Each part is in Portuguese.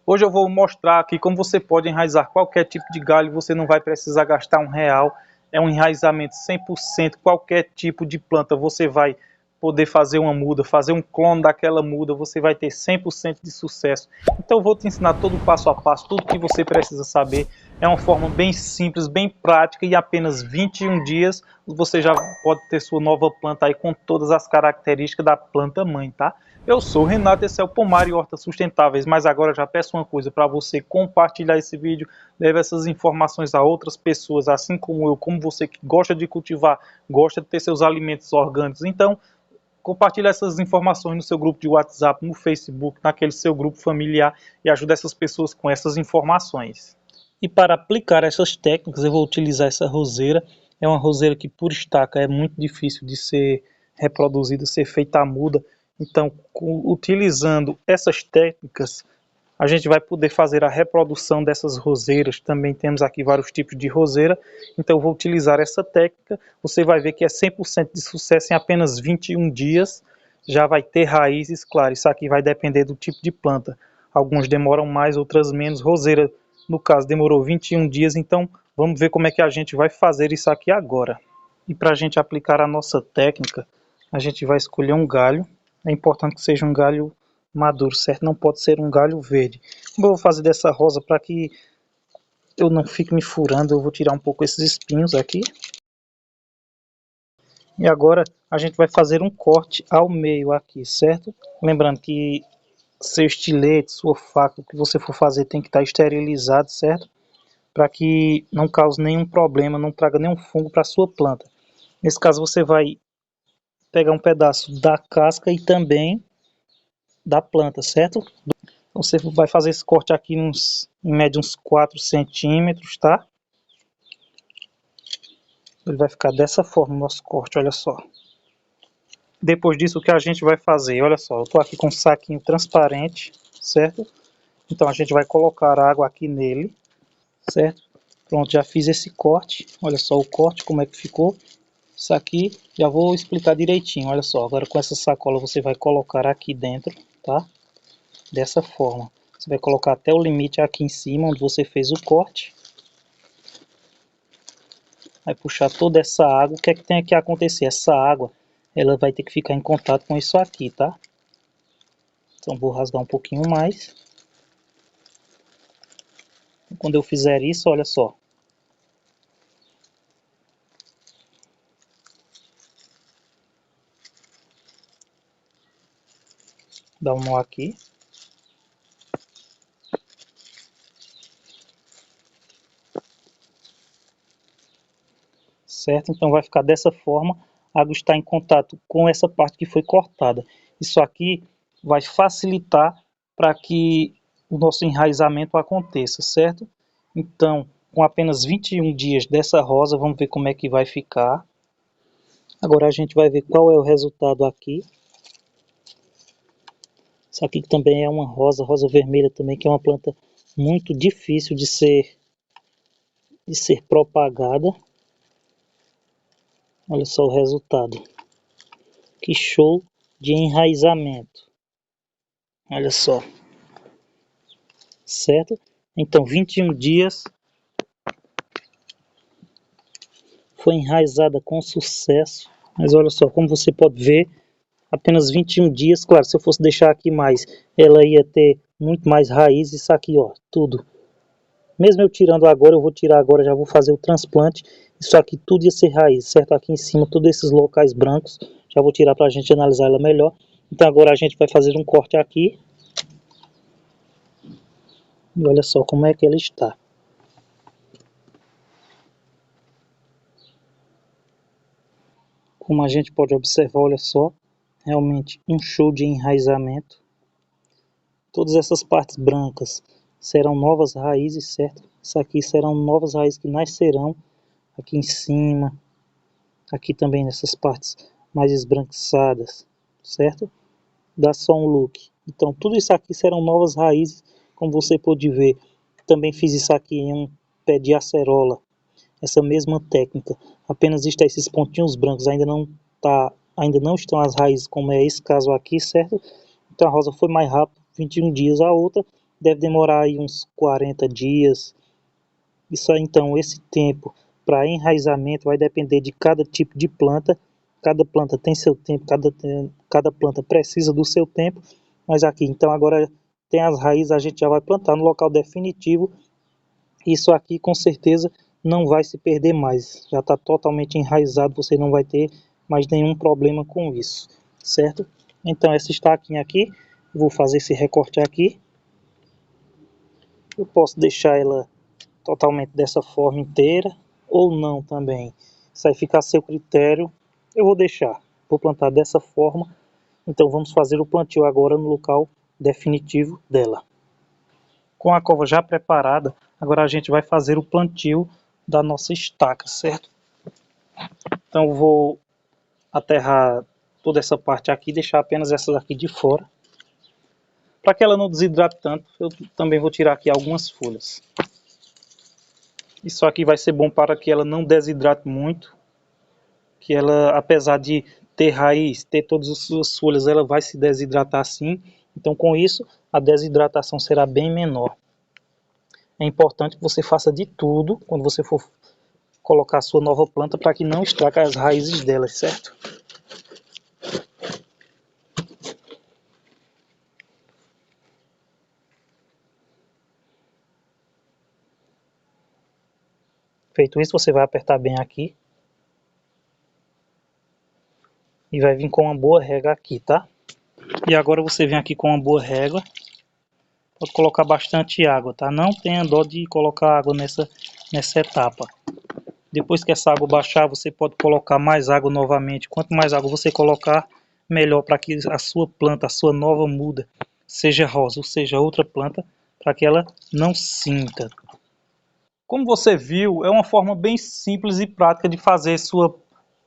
Hoje eu vou mostrar aqui como você pode enraizar qualquer tipo de galho, você não vai precisar gastar R$1. É um enraizamento 100%, qualquer tipo de planta você vai poder fazer uma muda, fazer um clone daquela muda, você vai ter 100% de sucesso. Então eu vou te ensinar todo o passo a passo, tudo que você precisa saber. É uma forma bem simples, bem prática, e em apenas 21 dias você já pode ter sua nova planta aí com todas as características da planta mãe, tá? Eu sou o Renato, esse é o Pomar e Hortas Sustentáveis, mas agora já peço uma coisa para você compartilhar esse vídeo, leve essas informações a outras pessoas, assim como eu, como você que gosta de cultivar, gosta de ter seus alimentos orgânicos. Então, compartilhe essas informações no seu grupo de WhatsApp, no Facebook, naquele seu grupo familiar e ajude essas pessoas com essas informações. E para aplicar essas técnicas, eu vou utilizar essa roseira. É uma roseira que, por estaca, é muito difícil de ser reproduzida, ser feita a muda. Então, utilizando essas técnicas, a gente vai poder fazer a reprodução dessas roseiras. Também temos aqui vários tipos de roseira. Então, eu vou utilizar essa técnica. Você vai ver que é 100% de sucesso em apenas 21 dias. Já vai ter raízes, claro, isso aqui vai depender do tipo de planta. Algumas demoram mais, outras menos. Roseira, no caso, demorou 21 dias. Então, vamos ver como é que a gente vai fazer isso aqui agora. E para a gente aplicar a nossa técnica, a gente vai escolher um galho. É importante que seja um galho maduro, certo? Não pode ser um galho verde. Eu vou fazer dessa rosa para que eu não fique me furando. Eu vou tirar um pouco esses espinhos aqui. E agora a gente vai fazer um corte ao meio aqui, certo? Lembrando que seu estilete, sua faca, o que você for fazer tem que estar esterilizado, certo? Para que não cause nenhum problema, não traga nenhum fungo para a sua planta. Nesse caso você vai pegar um pedaço da casca e também da planta, certo? Então você vai fazer esse corte aqui em média uns 4 centímetros, tá? Ele vai ficar dessa forma o nosso corte, olha só. Depois disso, o que a gente vai fazer? Olha só, eu tô aqui com um saquinho transparente, certo? Então a gente vai colocar água aqui nele, certo? Pronto, já fiz esse corte. Olha só o corte, como é que ficou. Isso aqui, já vou explicar direitinho, olha só. Agora com essa sacola você vai colocar aqui dentro, tá? Dessa forma. Você vai colocar até o limite aqui em cima, onde você fez o corte. Vai puxar toda essa água. O que é que tem que acontecer? Essa água, ela vai ter que ficar em contato com isso aqui, tá? Então vou rasgar um pouquinho mais. Quando eu fizer isso, olha só. Dá um nó aqui. Certo? Então vai ficar dessa forma. A água está em contato com essa parte que foi cortada. Isso aqui vai facilitar para que o nosso enraizamento aconteça, certo? Então, com apenas 21 dias dessa rosa, vamos ver como é que vai ficar. Agora a gente vai ver qual é o resultado aqui. Isso aqui também é uma rosa vermelha também, que é uma planta muito difícil de ser propagada. Olha só o resultado. Que show de enraizamento. Olha só. Certo? Então, 21 dias. Foi enraizada com sucesso. Mas olha só, como você pode ver, apenas 21 dias. Claro, se eu fosse deixar aqui mais, ela ia ter muito mais raízes. Isso aqui, ó, tudo. Mesmo eu tirando agora, eu vou tirar agora, já vou fazer o transplante. Isso aqui tudo ia ser raiz, certo? Aqui em cima, todos esses locais brancos. Já vou tirar para a gente analisar ela melhor. Então agora a gente vai fazer um corte aqui. E olha só como é que ela está. Como a gente pode observar, olha só. Realmente um show de enraizamento. Todas essas partes brancas serão novas raízes, certo? Isso aqui serão novas raízes que nascerão aqui em cima. Aqui também nessas partes mais esbranquiçadas, certo? Dá só um look. Então tudo isso aqui serão novas raízes, como você pode ver. Também fiz isso aqui em um pé de acerola. Essa mesma técnica. Apenas está esses pontinhos brancos, ainda não estão as raízes, como é esse caso aqui, certo? Então a rosa foi mais rápido, 21 dias. A outra deve demorar aí uns 40 dias. Isso aí, então, esse tempo para enraizamento vai depender de cada tipo de planta. Cada planta tem seu tempo, cada planta precisa do seu tempo. Mas aqui, então, agora tem as raízes, a gente já vai plantar no local definitivo. Isso aqui com certeza não vai se perder mais. Já está totalmente enraizado, você não vai ter mais nenhum problema com isso, certo? Então essa estaquinha aqui, vou fazer esse recorte aqui. Eu posso deixar ela totalmente dessa forma inteira, ou não também. Isso aí fica a seu critério. Eu vou deixar, vou plantar dessa forma. Então vamos fazer o plantio agora no local definitivo dela. Com a cova já preparada, agora a gente vai fazer o plantio da nossa estaca, certo? Então eu vou aterrar toda essa parte aqui e deixar apenas essas aqui de fora. Para que ela não desidrate tanto, eu também vou tirar aqui algumas folhas. Isso aqui vai ser bom para que ela não desidrate muito, que ela, apesar de ter raiz, ter todas as suas folhas, ela vai se desidratar sim. Então com isso, a desidratação será bem menor. É importante que você faça de tudo quando você for colocar a sua nova planta para que não estrague as raízes delas, certo? Feito isso, você vai apertar bem aqui e vai vir com uma boa régua aqui, tá? E agora você vem aqui com uma boa régua. Pode colocar bastante água, tá? Não tenha dó de colocar água nessa etapa. Depois que essa água baixar, você pode colocar mais água novamente. Quanto mais água você colocar, melhor para que a sua planta, a sua nova muda, seja rosa ou seja outra planta, para que ela não sinta. Como você viu, é uma forma bem simples e prática de fazer sua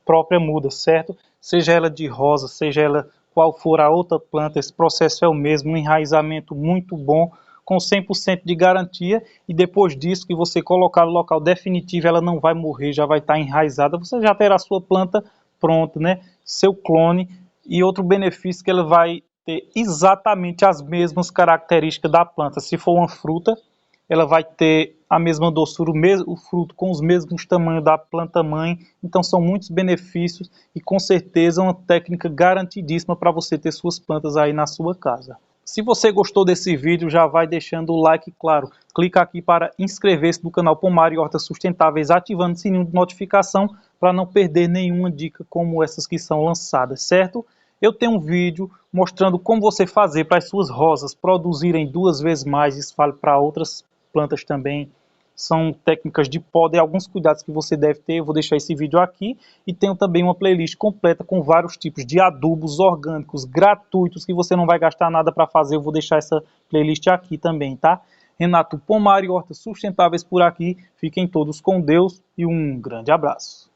própria muda, certo? Seja ela de rosa, seja ela qual for a outra planta, esse processo é o mesmo, um enraizamento muito bom, com 100% de garantia, e depois disso que você colocar no local definitivo, ela não vai morrer, já vai estar enraizada, você já terá a sua planta pronta, né? Seu clone, e outro benefício que ela vai ter exatamente as mesmas características da planta. Se for uma fruta, ela vai ter a mesma doçura, o fruto com os mesmos tamanhos da planta mãe. Então são muitos benefícios e com certeza uma técnica garantidíssima para você ter suas plantas aí na sua casa. Se você gostou desse vídeo, já vai deixando o like, claro. Clica aqui para inscrever-se no canal Pomar e Hortas Sustentáveis, ativando o sininho de notificação para não perder nenhuma dica como essas que são lançadas, certo? Eu tenho um vídeo mostrando como você fazer para as suas rosas produzirem 2 vezes mais, isso vale para outras plantas também. São técnicas de poda e alguns cuidados que você deve ter. Eu vou deixar esse vídeo aqui e tenho também uma playlist completa com vários tipos de adubos orgânicos gratuitos que você não vai gastar nada para fazer. Eu vou deixar essa playlist aqui também, tá? Renato Pomar e Hortas Sustentáveis por aqui. Fiquem todos com Deus e um grande abraço.